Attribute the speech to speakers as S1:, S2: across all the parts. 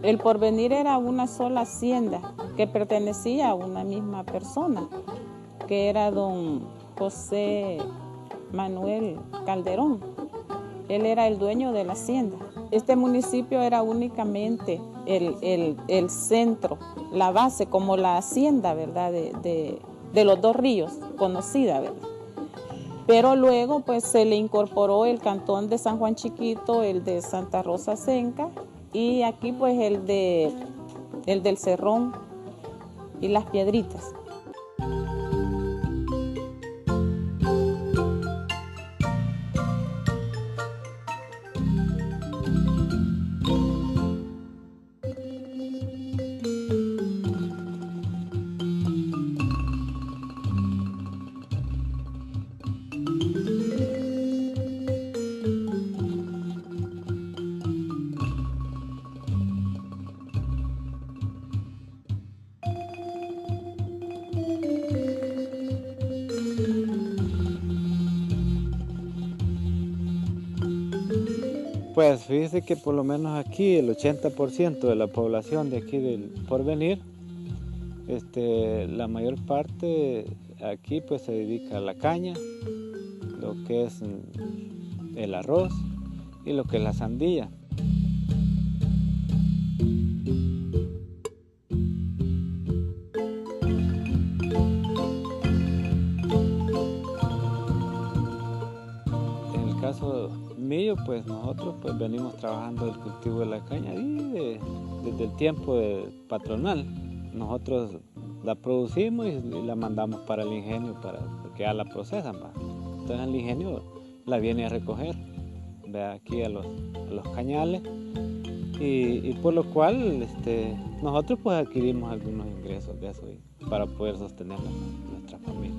S1: El Porvenir era una sola hacienda que pertenecía a una misma persona, que era don José Manuel Calderón. Él era el dueño de la hacienda. Este municipio era únicamente el centro, la base, como la hacienda, ¿verdad?, de los dos ríos, conocida, ¿verdad? Pero luego pues se le incorporó el cantón de San Juan Chiquito, el de Santa Rosa Senca, y aquí pues el del Cerrón y Las Piedritas.
S2: Pues fíjese que por lo menos aquí el 80% de la población de aquí del Porvenir, la mayor parte aquí pues se dedica a la caña, lo que es el arroz y lo que es la sandía. En el caso mío, pues nosotros pues venimos trabajando el cultivo de la caña y desde el tiempo patronal. Nosotros la producimos y la mandamos para el ingenio porque ya la procesan, ¿va? Entonces el ingenio la viene a recoger, ¿ve? Aquí a los cañales y por lo cual nosotros pues adquirimos algunos ingresos de eso para poder sostener nuestra familia.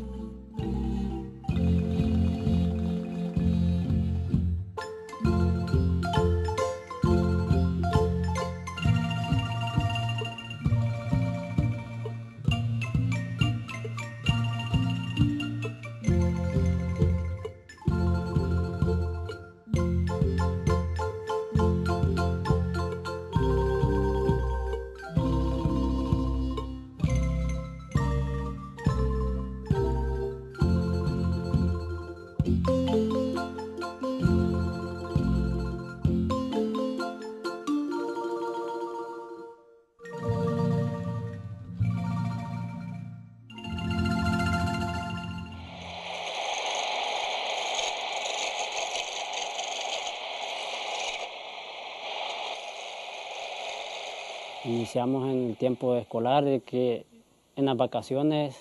S3: Iniciamos en el tiempo escolar, de que en las vacaciones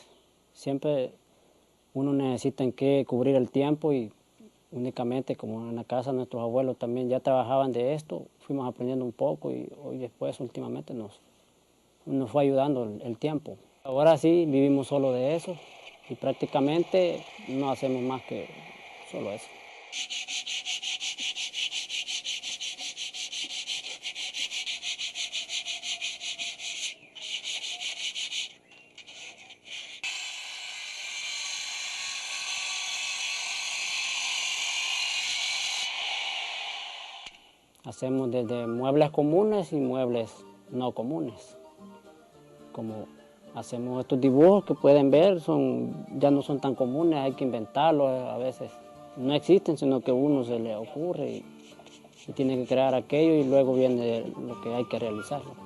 S3: siempre uno necesita en qué cubrir el tiempo y únicamente como en la casa nuestros abuelos también ya trabajaban de esto, fuimos aprendiendo un poco y hoy después últimamente nos fue ayudando el tiempo. Ahora sí vivimos solo de eso y prácticamente no hacemos más que solo eso. Hacemos desde muebles comunes y muebles no comunes. Como hacemos estos dibujos que pueden ver, ya no son tan comunes, hay que inventarlos a veces. No existen, sino que a uno se le ocurre y tiene que crear aquello y luego viene lo que hay que realizarlo.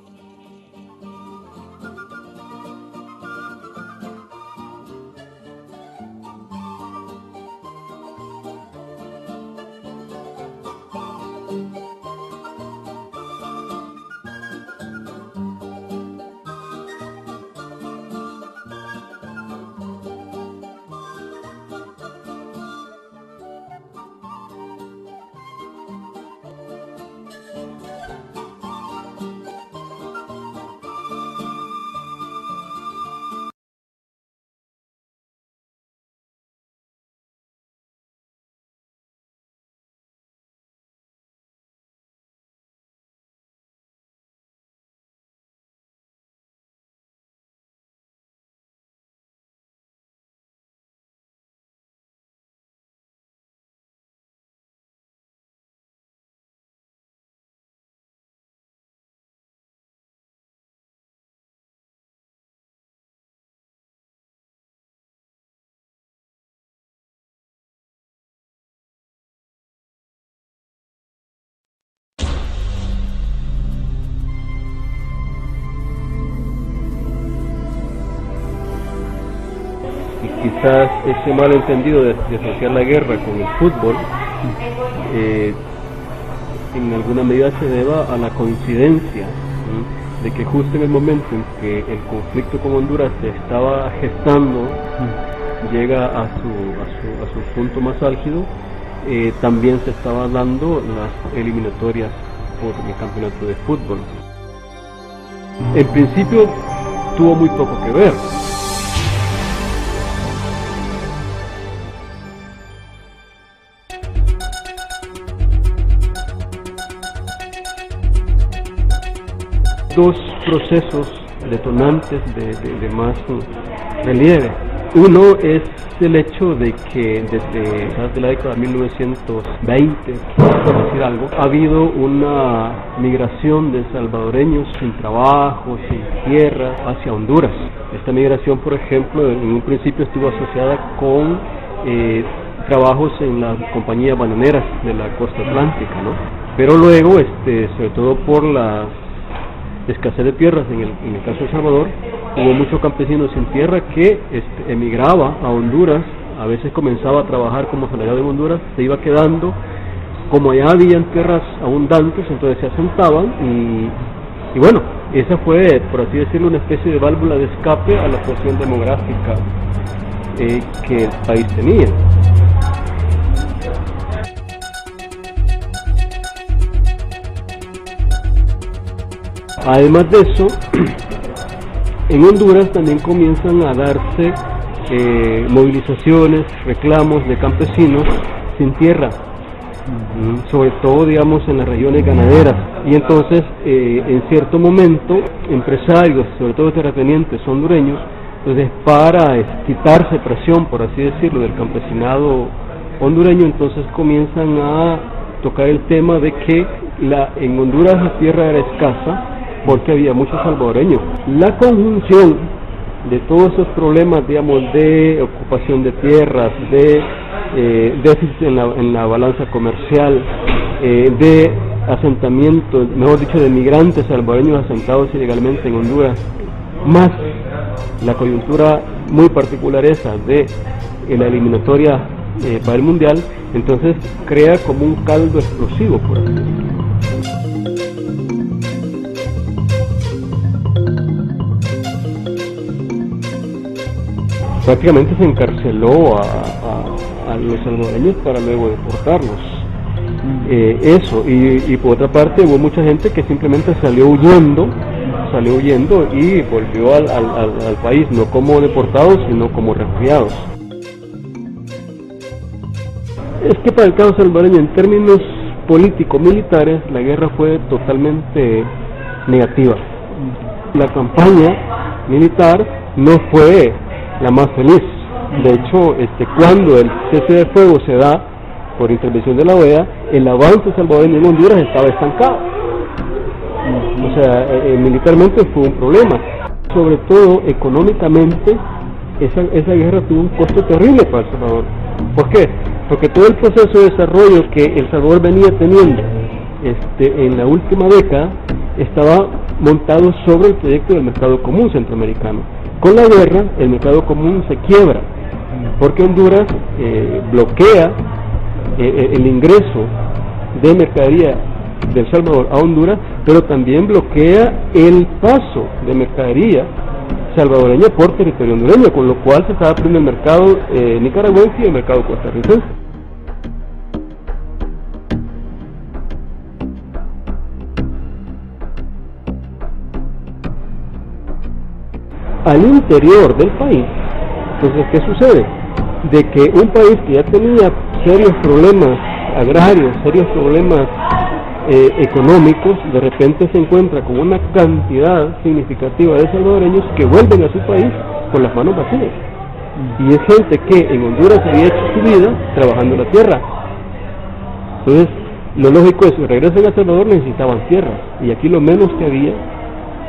S4: quizás ese malentendido de asociar la guerra con el fútbol en alguna medida se deba a la coincidencia de que justo en el momento en que el conflicto con Honduras se estaba gestando, llega a su punto más álgido, también se estaban dando las eliminatorias por el campeonato de fútbol. En principio tuvo muy poco que ver. Dos procesos detonantes de más relieve. Uno es el hecho de que desde la década de 1920, por decir algo, ha habido una migración de salvadoreños sin trabajo, sin tierra, hacia Honduras. Esta migración, por ejemplo, en un principio estuvo asociada con trabajos en las compañías bananeras de la costa atlántica, ¿no? Pero luego, sobre todo por la escasez de tierras en el caso de El Salvador, hubo muchos campesinos sin tierra que emigraba a Honduras, a veces comenzaba a trabajar como asalariado en Honduras, se iba quedando, como allá habían tierras abundantes, entonces se asentaban y bueno, esa fue, por así decirlo, una especie de válvula de escape a la situación demográfica que el país tenía. Además de eso, en Honduras también comienzan a darse movilizaciones, reclamos de campesinos sin tierra, sobre todo, digamos, en las regiones ganaderas. Y entonces, en cierto momento, empresarios, sobre todo terratenientes hondureños, entonces para quitarse presión, por así decirlo, del campesinado hondureño, entonces comienzan a tocar el tema de que en Honduras la tierra era escasa, porque había muchos salvadoreños. La conjunción de todos esos problemas, digamos, de ocupación de tierras, de déficit en la balanza comercial, de asentamiento, mejor dicho, de migrantes salvadoreños asentados ilegalmente en Honduras, más la coyuntura muy particular esa de la eliminatoria para el Mundial, entonces crea como un caldo explosivo, por así decirlo. Prácticamente se encarceló a los salvadoreños para luego deportarlos. Eso, y por otra parte hubo mucha gente que simplemente salió huyendo y volvió al país, no como deportados, sino como refugiados. Es que para el caso salvadoreño, en términos político-militares, la guerra fue totalmente negativa. La campaña militar no fue la más feliz. De hecho, cuando el cese de fuego se da por intervención de la OEA, el avance salvadoreño en Honduras estaba estancado. O sea, militarmente fue un problema. Sobre todo, económicamente, esa guerra tuvo un costo terrible para El Salvador. ¿Por qué? Porque todo el proceso de desarrollo que El Salvador venía teniendo en la última década estaba montado sobre el proyecto del mercado común centroamericano. Con la guerra, el mercado común se quiebra, porque Honduras bloquea el ingreso de mercadería de El Salvador a Honduras, pero también bloquea el paso de mercadería salvadoreña por territorio hondureño, con lo cual se estaba perdiendo el mercado nicaragüense y el mercado costarricense. Al interior del país, entonces, ¿qué sucede? De que un país que ya tenía serios problemas agrarios, serios problemas económicos, de repente se encuentra con una cantidad significativa de salvadoreños que vuelven a su país con las manos vacías. Y es gente que en Honduras había hecho su vida trabajando la tierra. Entonces, lo lógico es que regresen a El Salvador, necesitaban tierras, y aquí lo menos que había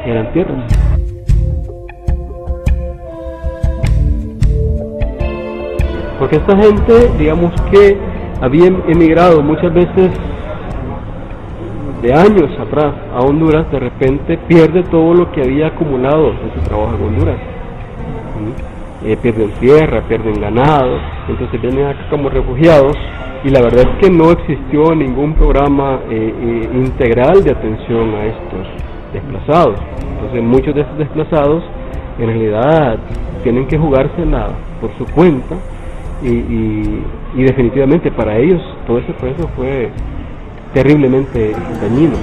S4: eran tierras. Porque esta gente, digamos que había emigrado muchas veces de años atrás a Honduras, de repente pierde todo lo que había acumulado en su trabajo en Honduras. pierden tierra, pierden ganado, entonces vienen acá como refugiados, y la verdad es que no existió ningún programa integral de atención a estos desplazados. Entonces muchos de estos desplazados en realidad tienen que jugársela por su cuenta, y definitivamente para ellos todo ese proceso fue terriblemente dañino.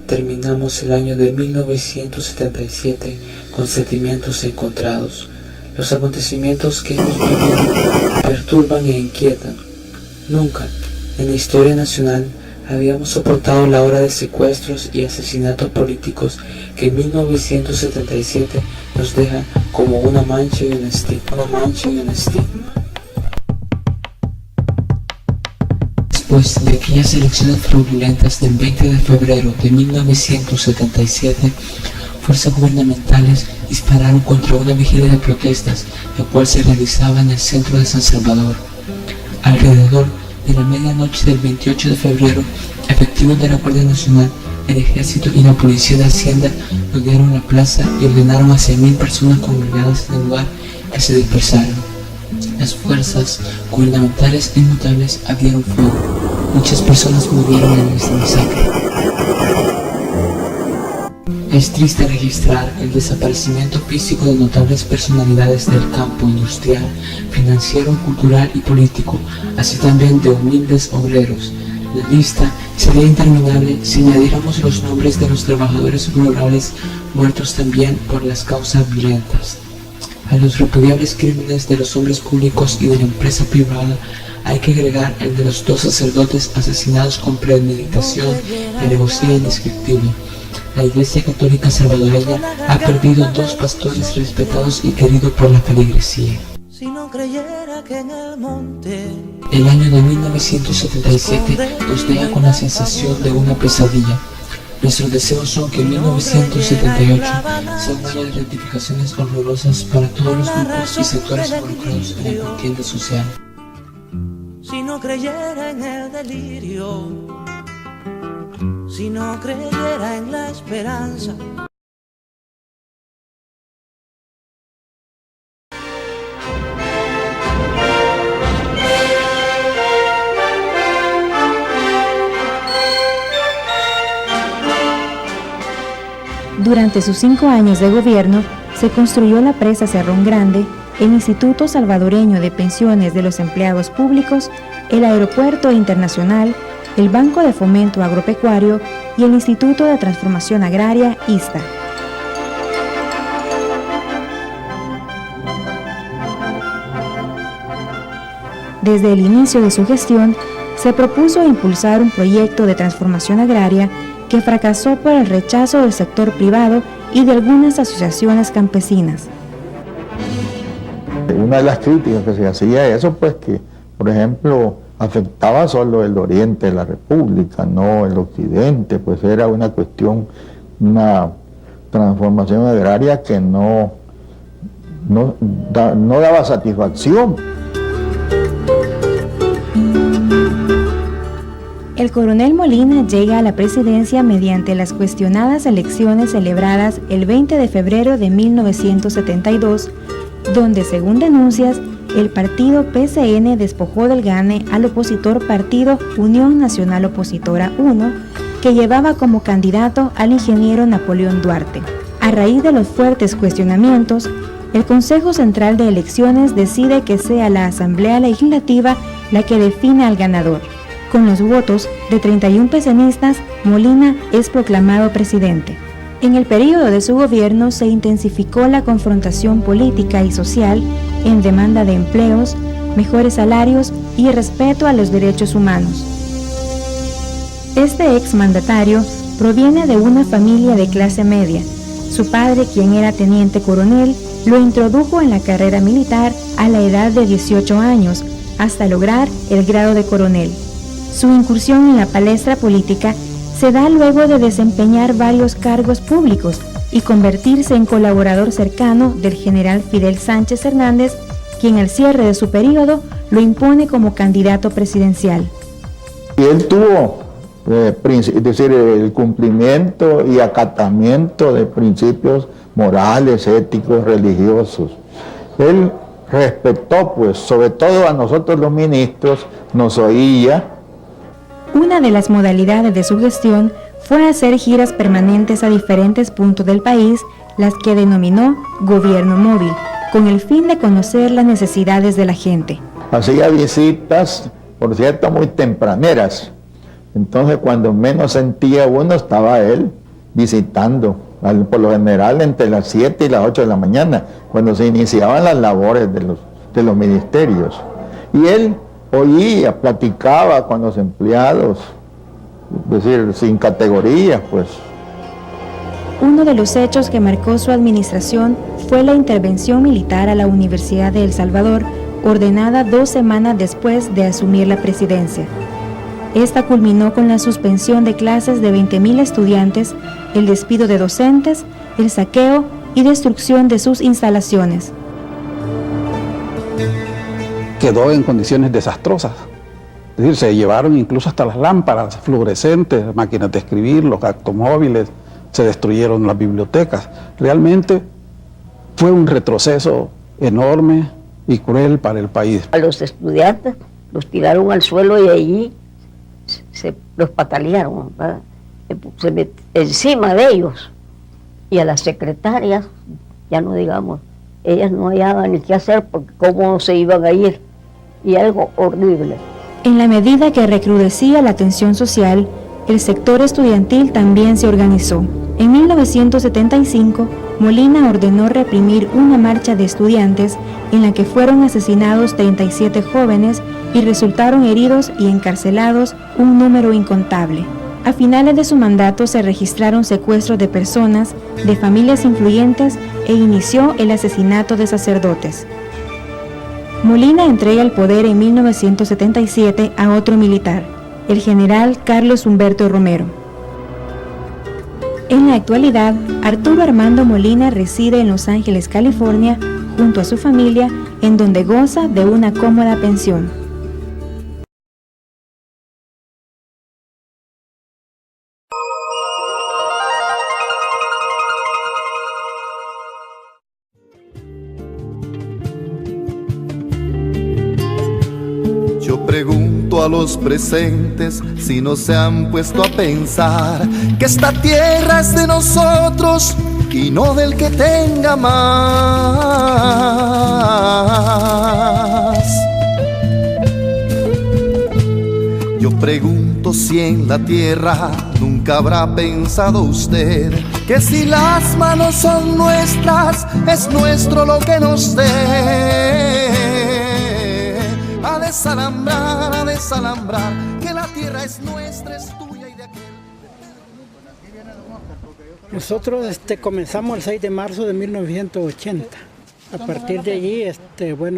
S5: Terminamos el año de 1977 con sentimientos encontrados. Los acontecimientos que hemos vivido perturban e inquietan. Nunca en la historia nacional habíamos soportado la ola de secuestros y asesinatos políticos que en 1977 nos dejan como una mancha y un estigma. Después de aquellas elecciones fraudulentas del 20 de febrero de 1977, fuerzas gubernamentales dispararon contra una vigilia de protestas, la cual se realizaba en el centro de San Salvador. Alrededor de la medianoche del 28 de febrero, efectivos de la Guardia Nacional, el Ejército y la Policía de Hacienda rodearon la plaza y ordenaron a 100.000 personas congregadas en el lugar que se dispersaran. Las fuerzas gubernamentales inmutables abrieron fuego. Muchas personas murieron en esta masacre. Es triste registrar el desaparecimiento físico de notables personalidades del campo industrial, financiero, cultural y político, así también de humildes obreros. La lista sería interminable si añadiéramos los nombres de los trabajadores rurales muertos también por las causas violentas. A los repudiables crímenes de los hombres públicos y de la empresa privada hay que agregar el de los 2 sacerdotes asesinados con premeditación y alevosía indescriptible. La Iglesia Católica Salvadoreña ha perdido 2 pastores respetados y queridos por la feligresía. El año de 1977 nos deja con la sensación de una pesadilla. Nuestros deseos son que 1978 sea un año de rectificaciones horrorosas para todos los grupos y sectores involucrados en la contienda social.
S6: Si no creyera en el delirio, si no creyera en la esperanza.
S7: Durante sus 5 años de gobierno, se construyó la presa Cerrón Grande, el Instituto Salvadoreño de Pensiones de los Empleados Públicos, el Aeropuerto Internacional, el Banco de Fomento Agropecuario y el Instituto de Transformación Agraria, ISTA. Desde el inicio de su gestión, se propuso impulsar un proyecto de transformación agraria que fracasó por el rechazo del sector privado y de algunas asociaciones campesinas.
S8: Una de las críticas que se hacía a eso, pues que, por ejemplo, afectaba solo el oriente de la República, no el occidente, pues era una cuestión, una transformación agraria que no daba satisfacción.
S7: El coronel Molina llega a la presidencia mediante las cuestionadas elecciones celebradas el 20 de febrero de 1972, donde, según denuncias, el partido PCN despojó del gane al opositor partido Unión Nacional Opositora 1, que llevaba como candidato al ingeniero Napoleón Duarte. A raíz de los fuertes cuestionamientos, el Consejo Central de Elecciones decide que sea la Asamblea Legislativa la que define al ganador. Con los votos de 31 PCNistas, Molina es proclamado presidente. En el periodo de su gobierno se intensificó la confrontación política y social en demanda de empleos, mejores salarios y respeto a los derechos humanos. Este exmandatario proviene de una familia de clase media. Su padre, quien era teniente coronel, lo introdujo en la carrera militar a la edad de 18 años, hasta lograr el grado de coronel. Su incursión en la palestra política se da luego de desempeñar varios cargos públicos y convertirse en colaborador cercano del general Fidel Sánchez Hernández, quien al cierre de su periodo lo impone como candidato presidencial.
S8: Y él tuvo, es decir, el cumplimiento y acatamiento de principios morales, éticos, religiosos. Él respetó, pues, sobre todo a nosotros los ministros, nos oía.
S7: Una de las modalidades de su gestión fue hacer giras permanentes a diferentes puntos del país, las que denominó Gobierno Móvil, con el fin de conocer las necesidades de la gente.
S8: Hacía visitas, por cierto, muy tempraneras. Entonces, cuando menos sentía uno, estaba él visitando, por lo general entre las 7 y las 8 de la mañana, cuando se iniciaban las labores de los ministerios. Y él oía, platicaba con los empleados, es decir, sin categorías, pues.
S7: Uno de los hechos que marcó su administración fue la intervención militar a la Universidad de El Salvador, ordenada 2 semanas después de asumir la presidencia. Esta culminó con la suspensión de clases de 20.000 estudiantes, el despido de docentes, el saqueo y destrucción de sus instalaciones.
S9: Quedó en condiciones desastrosas. Es decir, se llevaron incluso hasta las lámparas fluorescentes, máquinas de escribir, los automóviles, se destruyeron las bibliotecas. Realmente fue un retroceso enorme y cruel para el país.
S10: A los estudiantes los tiraron al suelo y allí los patalearon, ¿verdad? Encima de ellos. Y a las secretarias, ya no digamos, ellas no hallaban ni qué hacer porque cómo se iban a ir. Y algo horrible.
S7: En la medida que recrudecía la tensión social, el sector estudiantil también se organizó. En 1975, Molina ordenó reprimir una marcha de estudiantes en la que fueron asesinados 37 jóvenes y resultaron heridos y encarcelados un número incontable. A finales de su mandato se registraron secuestros de personas, de familias influyentes e inició el asesinato de sacerdotes. Molina entrega el poder en 1977 a otro militar, el general Carlos Humberto Romero. En la actualidad, Arturo Armando Molina reside en Los Ángeles, California, junto a su familia, en donde goza de una cómoda pensión.
S11: Pregunto a los presentes si no se han puesto a pensar que esta tierra es de nosotros y no del que tenga más. Yo pregunto si en la tierra nunca habrá pensado usted que si las manos son nuestras, es nuestro lo que nos dé. A desalambrar, que la tierra es nuestra, es tuya y de aquel.
S12: Nosotros comenzamos el 6 de marzo de 1980. A partir de allí,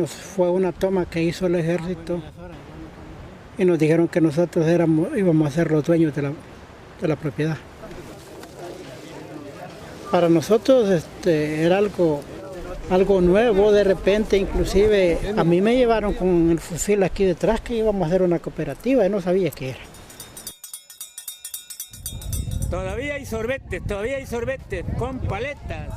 S12: fue una toma que hizo el ejército y nos dijeron que nosotros íbamos a ser los dueños de la propiedad. Para nosotros era algo nuevo. De repente, inclusive a mí me llevaron con el fusil aquí detrás que íbamos a hacer una cooperativa y no sabía qué era.
S13: Todavía hay sorbetes con paletas.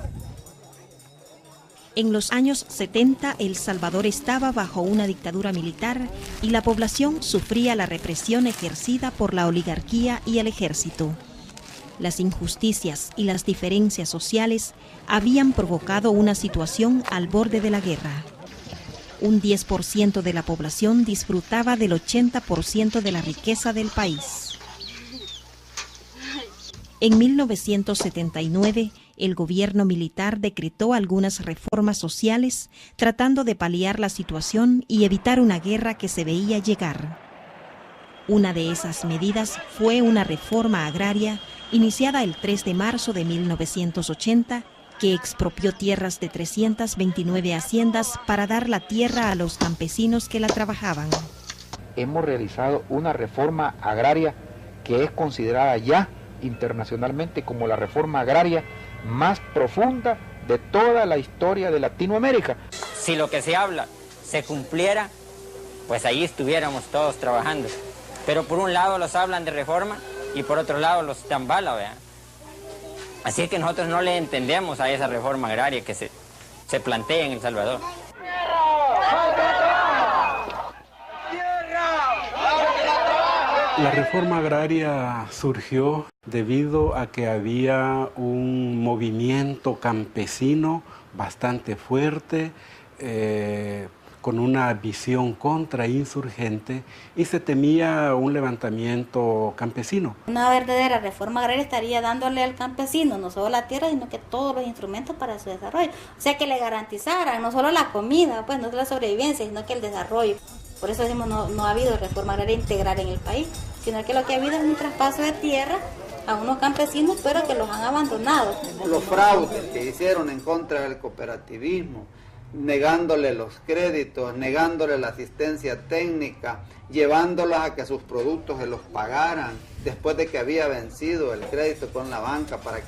S14: En los años 70, El Salvador estaba bajo una dictadura militar y la población sufría la represión ejercida por la oligarquía y el ejército. Las injusticias y las diferencias sociales habían provocado una situación al borde de la guerra. Un 10% de la población disfrutaba del 80% de la riqueza del país. En 1979, el gobierno militar decretó algunas reformas sociales tratando de paliar la situación y evitar una guerra que se veía llegar. Una de esas medidas fue una reforma agraria iniciada el 3 de marzo de 1980 que expropió tierras de 329 haciendas para dar la tierra a los campesinos que la trabajaban.
S15: Hemos realizado una reforma agraria que es considerada ya internacionalmente como la reforma agraria más profunda de toda la historia de Latinoamérica.
S16: Si lo que se habla se cumpliera, pues ahí estuviéramos todos trabajando. Pero por un lado los hablan de reforma y por otro lado los dan bala, ¿verdad? Así que nosotros no le entendemos a esa reforma agraria que se plantea en El Salvador.
S17: La reforma agraria surgió debido a que había un movimiento campesino bastante fuerte, con una visión contrainsurgente, y se temía un levantamiento campesino.
S18: Una verdadera reforma agraria estaría dándole al campesino no solo la tierra, sino que todos los instrumentos para su desarrollo. O sea, que le garantizaran no solo la comida, pues no solo la sobrevivencia, sino que el desarrollo. Por eso decimos no ha habido reforma agraria integral en el país, sino que lo que ha habido es un traspaso de tierra a unos campesinos, pero que los han abandonado.
S19: Los fraudes que hicieron en contra del cooperativismo, negándole los créditos, negándole la asistencia técnica, llevándolas a que sus productos se los pagaran después de que había vencido el crédito con la banca para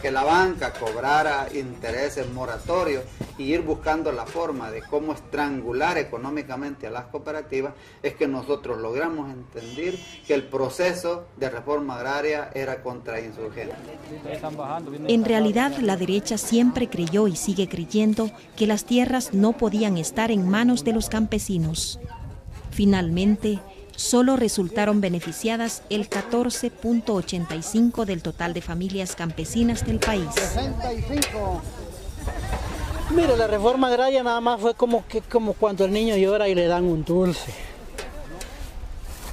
S19: que la banca cobrara intereses moratorios y ir buscando la forma de cómo estrangular económicamente a las cooperativas, es que nosotros logramos entender que el proceso de reforma agraria era contrainsurgente.
S14: En realidad, la derecha siempre creyó y sigue creyendo que las tierras no podían estar en manos de los campesinos. Finalmente, solo resultaron beneficiadas el 14.85% del total de familias campesinas del país.
S12: 65. Mire, la reforma agraria nada más fue como cuando el niño llora y le dan un dulce.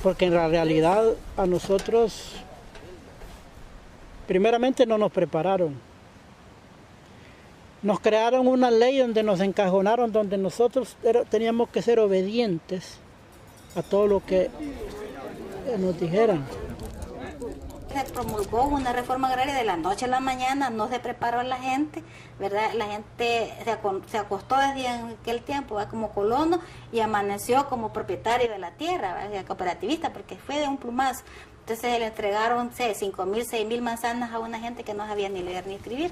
S12: Porque en la realidad a nosotros, primeramente no nos prepararon. Nos crearon una ley donde nos encajonaron, donde nosotros teníamos que ser obedientes a todo lo que nos dijeran.
S18: Se promulgó una reforma agraria de la noche a la mañana, no se preparó la gente, ¿verdad? La gente se acostó desde aquel tiempo, ¿verdad?, como colono, y amaneció como propietario de la tierra, ¿verdad?, cooperativista, porque fue de un plumazo. Entonces le entregaron 5.000, 6.000 manzanas a una gente que no sabía ni leer ni escribir.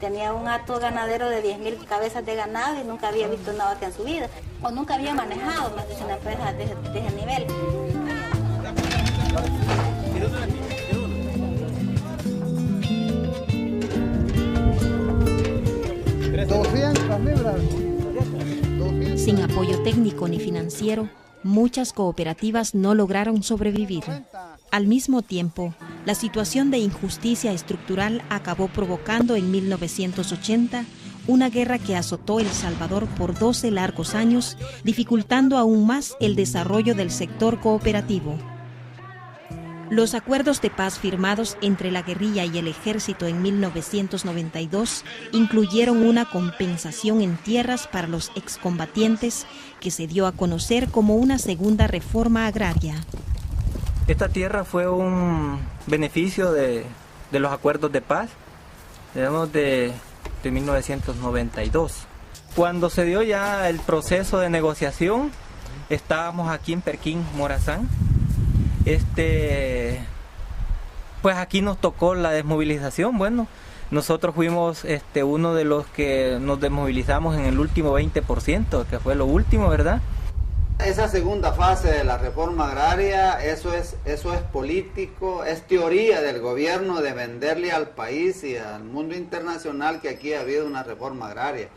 S18: Tenía un hato ganadero de 10.000 cabezas de ganado y nunca había visto una vaca en su vida. O nunca había manejado una empresa de ese nivel.
S14: Sin apoyo técnico ni financiero, muchas cooperativas no lograron sobrevivir. Al mismo tiempo, la situación de injusticia estructural acabó provocando en 1980 una guerra que azotó El Salvador por 12 largos años, dificultando aún más el desarrollo del sector cooperativo. Los acuerdos de paz firmados entre la guerrilla y el ejército en 1992 incluyeron una compensación en tierras para los excombatientes que se dio a conocer como una segunda reforma agraria.
S20: Esta tierra fue un beneficio de los acuerdos de paz, digamos, de 1992. Cuando se dio ya el proceso de negociación, estábamos aquí en Perquín, Morazán. Pues aquí nos tocó la desmovilización. Bueno, nosotros fuimos uno de los que nos desmovilizamos en el último 20%, que fue lo último, ¿verdad?
S19: Esa segunda fase de la reforma agraria, eso es político, es teoría del gobierno de venderle al país y al mundo internacional que aquí ha habido una reforma agraria.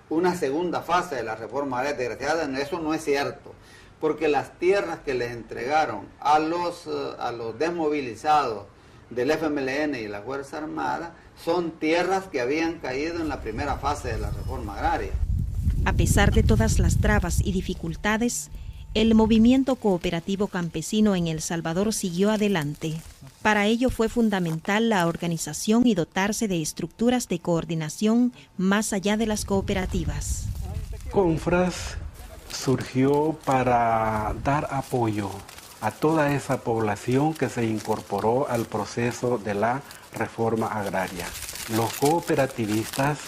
S19: Una segunda fase de la reforma agraria, desgraciadamente, eso no es cierto. Porque las tierras que les entregaron a los desmovilizados del FMLN y la Fuerza Armada son tierras que habían caído en la primera fase de la reforma agraria.
S14: A pesar de todas las trabas y dificultades, el movimiento cooperativo campesino en El Salvador siguió adelante. Para ello fue fundamental la organización y dotarse de estructuras de coordinación más allá de las cooperativas.
S17: Confras surgió para dar apoyo a toda esa población que se incorporó al proceso de la reforma agraria. los cooperativistas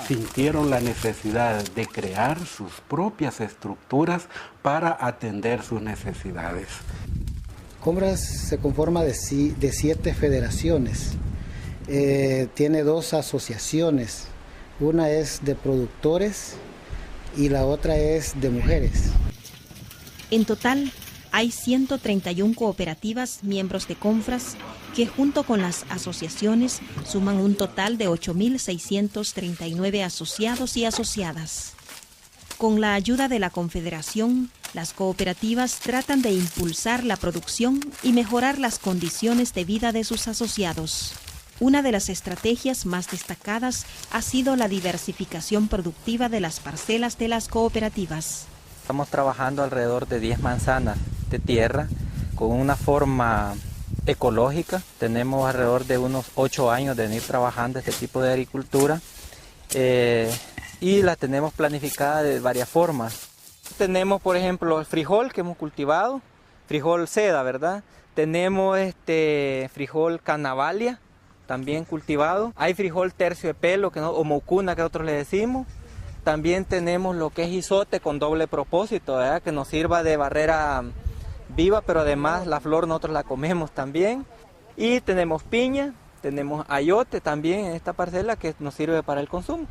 S17: sintieron la necesidad de crear sus propias estructuras para atender sus necesidades.
S21: Confras se conforma de 7 federaciones, tiene 2 asociaciones, una es de productores y la otra es de mujeres.
S14: En total, hay 131 cooperativas miembros de Confras que junto con las asociaciones suman un total de 8.639 asociados y asociadas. Con la ayuda de la Confederación, las cooperativas tratan de impulsar la producción y mejorar las condiciones de vida de sus asociados. Una de las estrategias más destacadas ha sido la diversificación productiva de las parcelas de las cooperativas.
S20: Estamos trabajando alrededor de 10 manzanas de tierra con una forma ecológica. Tenemos alrededor de unos 8 años de venir trabajando este tipo de agricultura y la tenemos planificada de varias formas. Tenemos, por ejemplo, el frijol que hemos cultivado, frijol seda, ¿verdad? Tenemos frijol canavalia, también cultivado. Hay frijol terciopelo, o moucuna, que nosotros le decimos. También tenemos lo que es isote con doble propósito, ¿verdad? Que nos sirva de barrera viva, pero además la flor nosotros la comemos también. Y tenemos piña, tenemos ayote también en esta parcela que nos sirve para el consumo.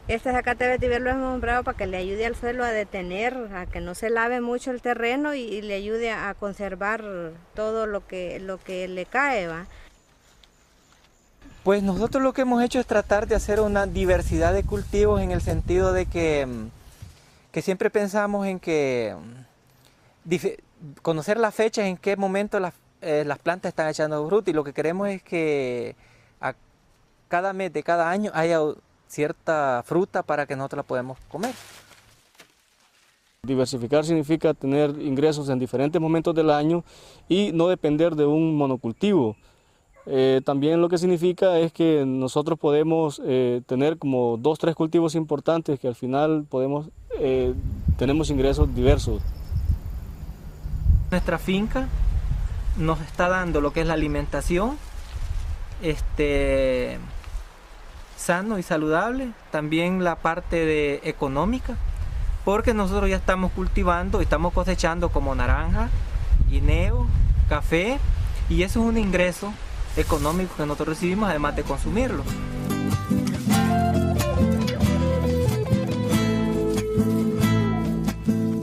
S22: Este zacate vetiver lo hemos comprado para que le ayude al suelo a detener, a que no se lave mucho el terreno y le ayude a conservar todo lo que le cae, ¿va?
S20: Pues nosotros lo que hemos hecho es tratar de hacer una diversidad de cultivos en el sentido de que siempre pensamos en conocer las fechas en qué momento las plantas están echando fruto, y lo que queremos es que a cada mes de cada año haya cierta fruta para que nosotros la podamos comer.
S23: Diversificar significa tener ingresos en diferentes momentos del año y no depender de un monocultivo. También lo que significa es que nosotros podemos tener como 2 o 3 cultivos importantes que al final tenemos ingresos diversos.
S20: Nuestra finca nos está dando lo que es la alimentación sano y saludable, también la parte económica, porque nosotros ya estamos cultivando y estamos cosechando como naranja, guineo, café, y eso es un ingreso económico que nosotros recibimos además de consumirlo.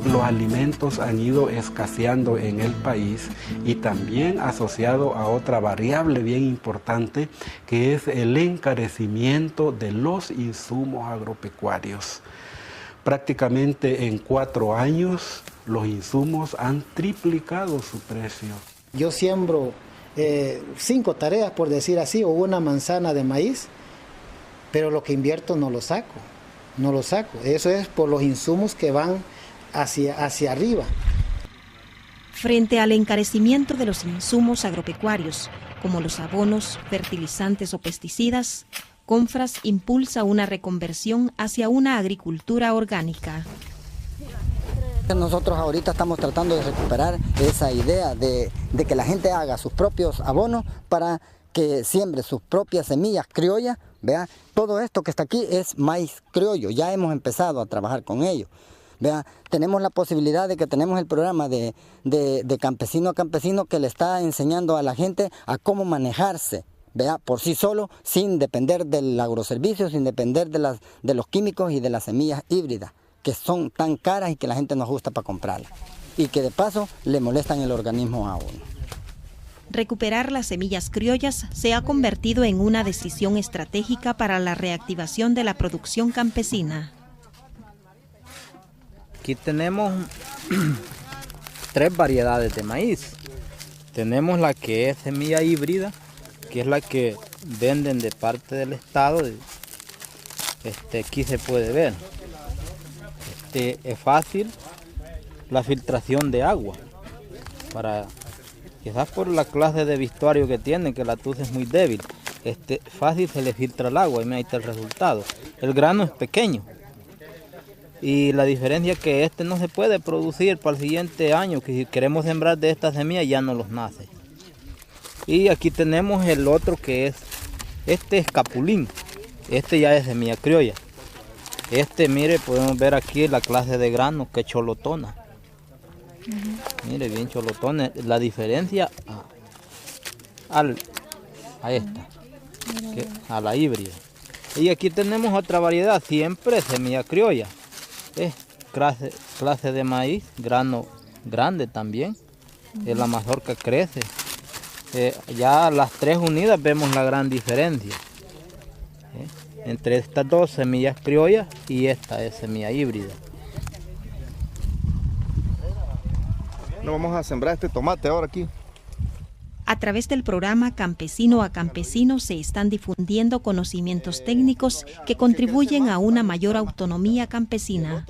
S17: Los alimentos han ido escaseando en el país y también asociado a otra variable bien importante que es el encarecimiento de los insumos agropecuarios. Prácticamente en 4 años los insumos han triplicado su precio.
S21: Yo siembro 5 tareas, por decir así, o una manzana de maíz, pero lo que invierto no lo saco. Eso es por los insumos que van hacia arriba.
S14: Frente al encarecimiento de los insumos agropecuarios, como los abonos, fertilizantes o pesticidas, Confras impulsa una reconversión hacia una agricultura orgánica.
S24: Nosotros ahorita estamos tratando de recuperar esa idea de que la gente haga sus propios abonos para que siembre sus propias semillas criollas. ¿Vea? Todo esto que está aquí es maíz criollo, ya hemos empezado a trabajar con ello. ¿Vea? Tenemos la posibilidad de que tenemos el programa de campesino a campesino que le está enseñando a la gente a cómo manejarse, ¿vea? Por sí solo, sin depender del agroservicio, sin depender de los químicos y de las semillas híbridas, que son tan caras y que la gente no ajusta para comprarlas, y que de paso le molestan el organismo a uno.
S14: Recuperar las semillas criollas se ha convertido en una decisión estratégica para la reactivación de la producción campesina.
S25: Aquí tenemos 3 variedades de maíz. Tenemos la que es semilla híbrida, que es la que venden de parte del Estado. Aquí se puede ver. Es fácil la filtración de agua, quizás por la clase de vestuario que tiene, que la tusa es muy débil. Fácil se le filtra el agua y ahí está el resultado. El grano es pequeño y la diferencia es que no se puede producir para el siguiente año, que si queremos sembrar de esta semilla ya no los nace. Y aquí tenemos el otro que es Este es capulín, este ya es semilla criolla. Este, mire, podemos ver aquí la clase de grano, que es cholotona. Mire, bien cholotona. La diferencia a esta, a la híbrida. Y aquí tenemos otra variedad, siempre semilla criolla. Es clase de maíz, grano grande también. Es la mazorca crece. Ya las tres unidas vemos la gran diferencia entre estas dos semillas criollas y esta es semilla híbrida.
S1: No vamos a sembrar este tomate ahora aquí.
S14: A través del programa Campesino a Campesino se están difundiendo conocimientos técnicos que contribuyen a una mayor autonomía campesina.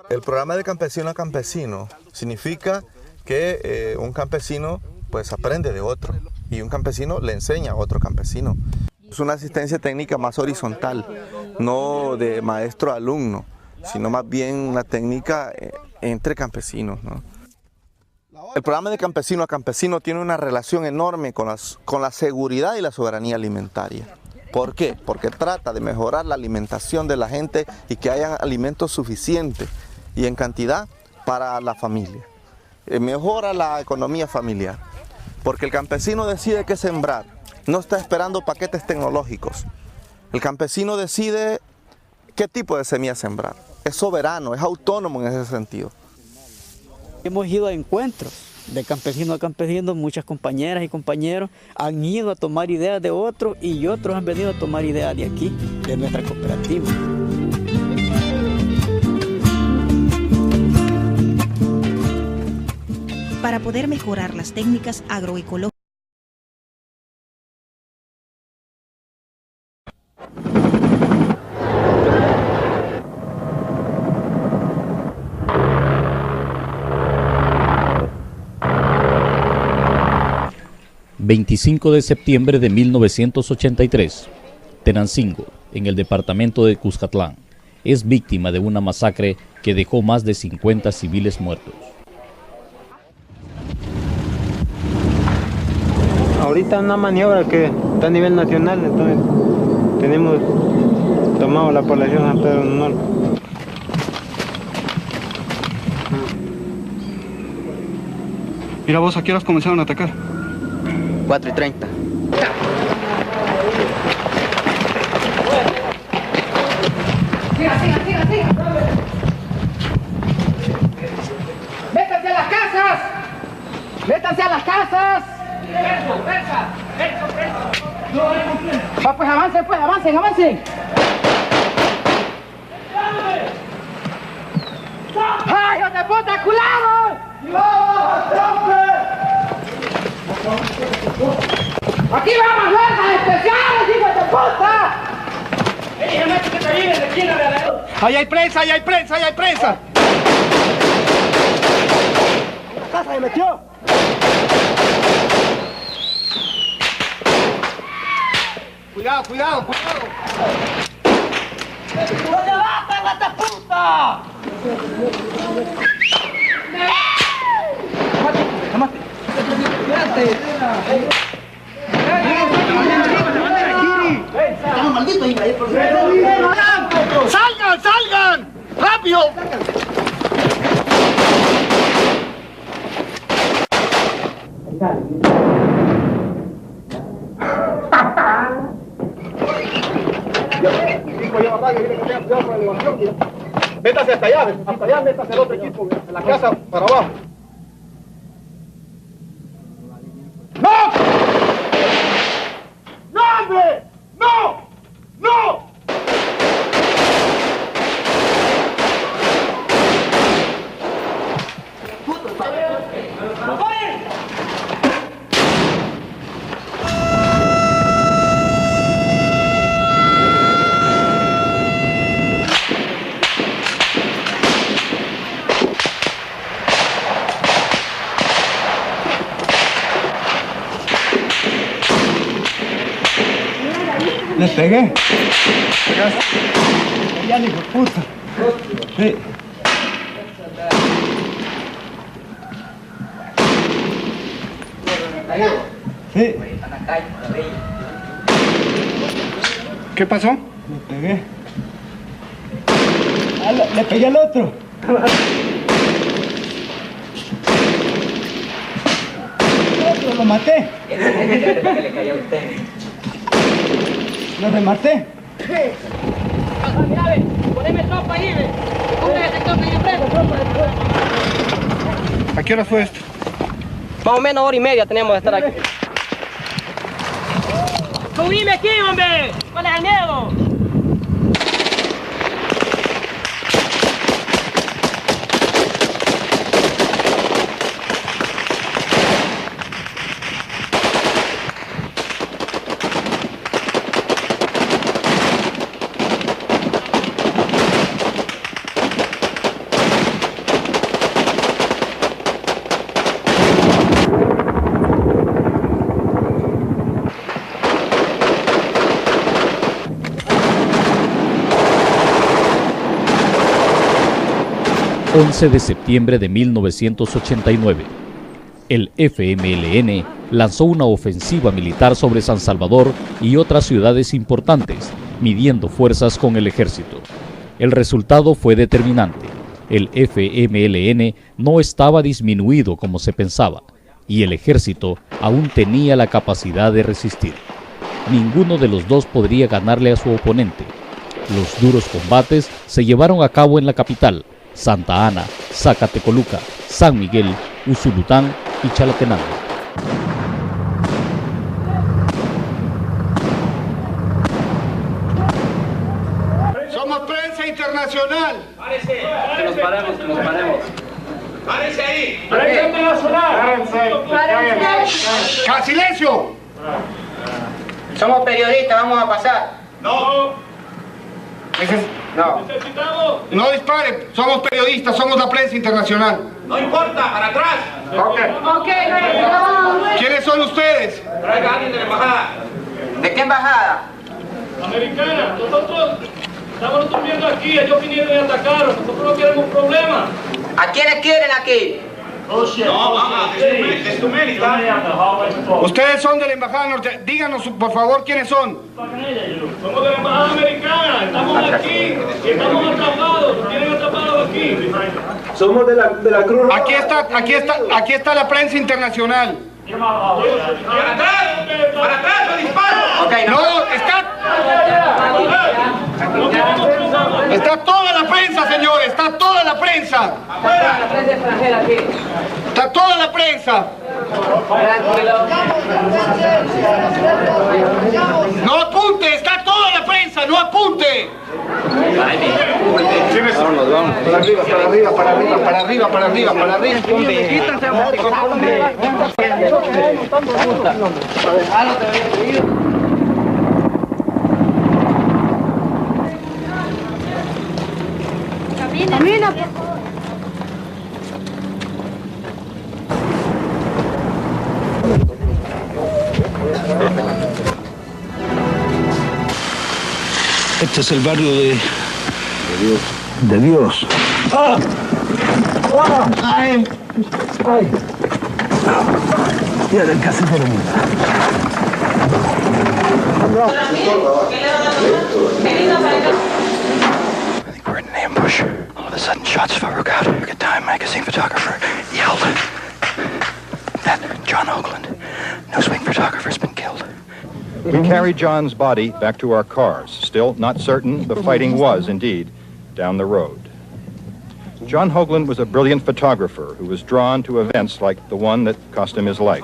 S1: El programa de Campesino a Campesino significa que un campesino pues aprende de otro y un campesino le enseña a otro campesino. Es una asistencia técnica más horizontal, no de maestro a alumno, sino más bien una técnica entre campesinos, ¿no? El programa de Campesino a Campesino tiene una relación enorme con la seguridad y la soberanía alimentaria. ¿Por qué? Porque trata de mejorar la alimentación de la gente y que haya alimentos suficientes y en cantidad para la familia. Mejora la economía familiar, porque el campesino decide qué sembrar, no está esperando paquetes tecnológicos. El campesino decide qué tipo de semilla sembrar, es soberano, es autónomo en ese sentido.
S2: Hemos ido a encuentros de campesino a campesino, muchas compañeras y compañeros han ido a tomar ideas de otros y otros han venido a tomar ideas de aquí, de nuestra cooperativa.
S14: Para poder mejorar las técnicas agroecológicas,
S3: ...25 de septiembre de 1983... Tenancingo, en el departamento de Cuscatlán... ...es víctima de una masacre que dejó más de 50 civiles muertos.
S4: Ahorita una maniobra que está a nivel nacional, entonces tenemos tomado la población San Pedro Norte.
S5: Mira vos, ¿a qué horas comenzaron a atacar?
S4: 4:30.
S26: Siga. ¡Métanse a las casas! ¡Métanse a las casas! Va, pues avancen. ¡Ay, hijos de puta, culados! ¡Aquí vamos, fuerzas especiales, hijos de puta! ¡Ahí hay prensa! ¡La casa se metió! Cuidado! ¡No levanten, esta puta! ¡Salgan! ¡Rápido!
S1: Métase hasta allá, métase el otro equipo, en la casa, para abajo.
S26: ¡No! ¡No, hombre! ¡No!
S5: ¿Les pegué? Ya ni por puta. Sí. Sí. ¿Qué pasó?
S6: Le pegué. Le pegué al otro. Lo maté. Lo rematé.
S26: Poneme tropa ahí, ve. Ponme ese tropa ahí enfrente.
S5: ¿A qué hora fue esto?
S26: Más o menos hora y media tenemos de estar aquí. ¡Subime aquí, hombre! ¿Cuál es el miedo?
S3: El 11 de septiembre de 1989, el FMLN lanzó una ofensiva militar sobre San Salvador y otras ciudades importantes, midiendo fuerzas con el ejército. El resultado fue determinante. El FMLN no estaba disminuido como se pensaba, y el ejército aún tenía la capacidad de resistir. Ninguno de los dos podría ganarle a su oponente. Los duros combates se llevaron a cabo en la capital, Santa Ana, Zacatecoluca, San Miguel, Usulután y Chalatenango.
S5: Somos prensa internacional.
S26: Párese. Que nos paremos, que nos paremos. Párese ahí.
S5: Prensa internacional. ¡Silencio!
S26: Somos periodistas, vamos a pasar.
S5: No. No dispare, somos periodistas, somos la prensa internacional.
S26: No importa, para atrás.
S5: Okay. ¿Quiénes son ustedes?
S26: Traiga a alguien de la embajada. ¿De qué embajada?
S7: Americana. Nosotros estamos durmiendo aquí, ellos vinieron y atacaron. Nosotros no queremos problemas.
S26: ¿A quiénes quieren aquí?
S7: No, vamos,
S5: es tu mérito. Ustedes son de la embajada norte. Díganos, por favor, quiénes son.
S7: Somos de la embajada americana. Estamos aquí y estamos atrapados. Nos tienen atrapados aquí.
S5: Somos de la Cruz Roja. Aquí está la prensa internacional.
S26: ¡Para atrás o disparo!
S5: Okay, no, está toda la prensa, señores, está toda la prensa.
S26: Afuera, la prensa extranjera aquí.
S5: Está toda la prensa. No apunte, está toda la prensa, no apunte. Vamos. Para arriba.
S26: Camina.
S8: Este es el barrio de Dios. ¡Ah! ¡Ah! ¡Ay! ¡Ay! Ya del casi por el mundo.
S9: I think we're in an ambush. All of a sudden, shots broke out. A Time magazine photographer yelled that John Hoagland, Newsweek photographer, has been killed.
S10: We carried John's body back to our cars, still not certain the fighting was, indeed, down the road. John Hoagland was a brilliant photographer who was drawn to events like the one that cost him his life.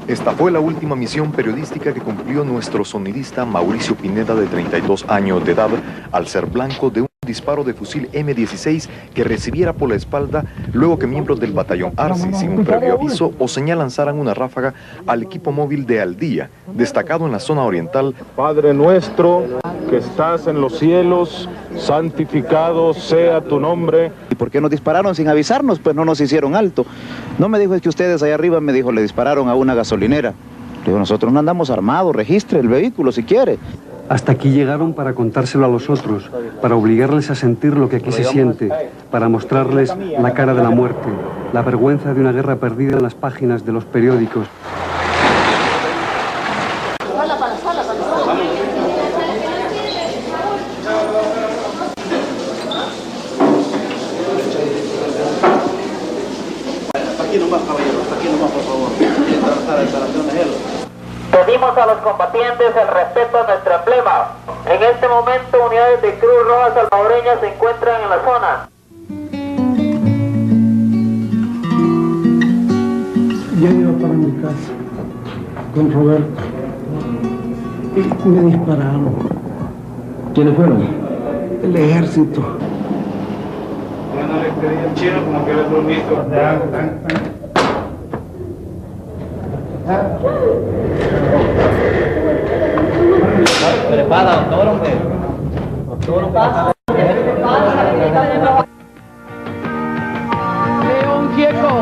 S11: Esta fue la última misión periodística que cumplió nuestro sonidista Mauricio Pineda, de 32 años de edad, al ser blanco de un disparo de fusil M16 que recibiera por la espalda luego que miembros del batallón Arce, sin un previo aviso o señal, lanzaran una ráfaga al equipo móvil de Aldía, destacado en la zona oriental.
S27: Padre nuestro que estás en los cielos, santificado sea tu nombre.
S28: ¿Y por qué nos dispararon sin avisarnos? Pues no nos hicieron alto. No me dijo, es que ustedes allá arriba, me dijo, le dispararon a una gasolinera. Le digo, nosotros no andamos armados, registre el vehículo si quiere.
S29: Hasta aquí llegaron para contárselo a los otros, para obligarles a sentir lo que aquí se siente, para mostrarles la cara de la muerte, la vergüenza de una guerra perdida en las páginas de los periódicos.
S12: a los combatientes el respeto a nuestro emblema. En este momento, unidades de Cruz Roja salvadoreña se encuentran en la zona.
S13: Yo iba para mi casa con Roberto y me dispararon.
S8: ¿Quiénes fueron?
S13: El ejército.
S5: Ya no le pedí al chino como que era permiso.
S12: Prepara, doctor, hombre. Doctor, pasa.
S26: León Gieco.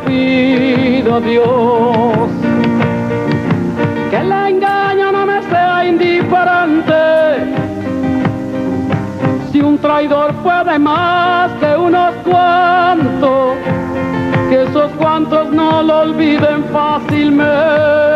S7: Pido a Dios que el engaño no me sea indiferente. Si un traidor puede más que unos cuantos, que esos cuantos no lo olviden fácilmente.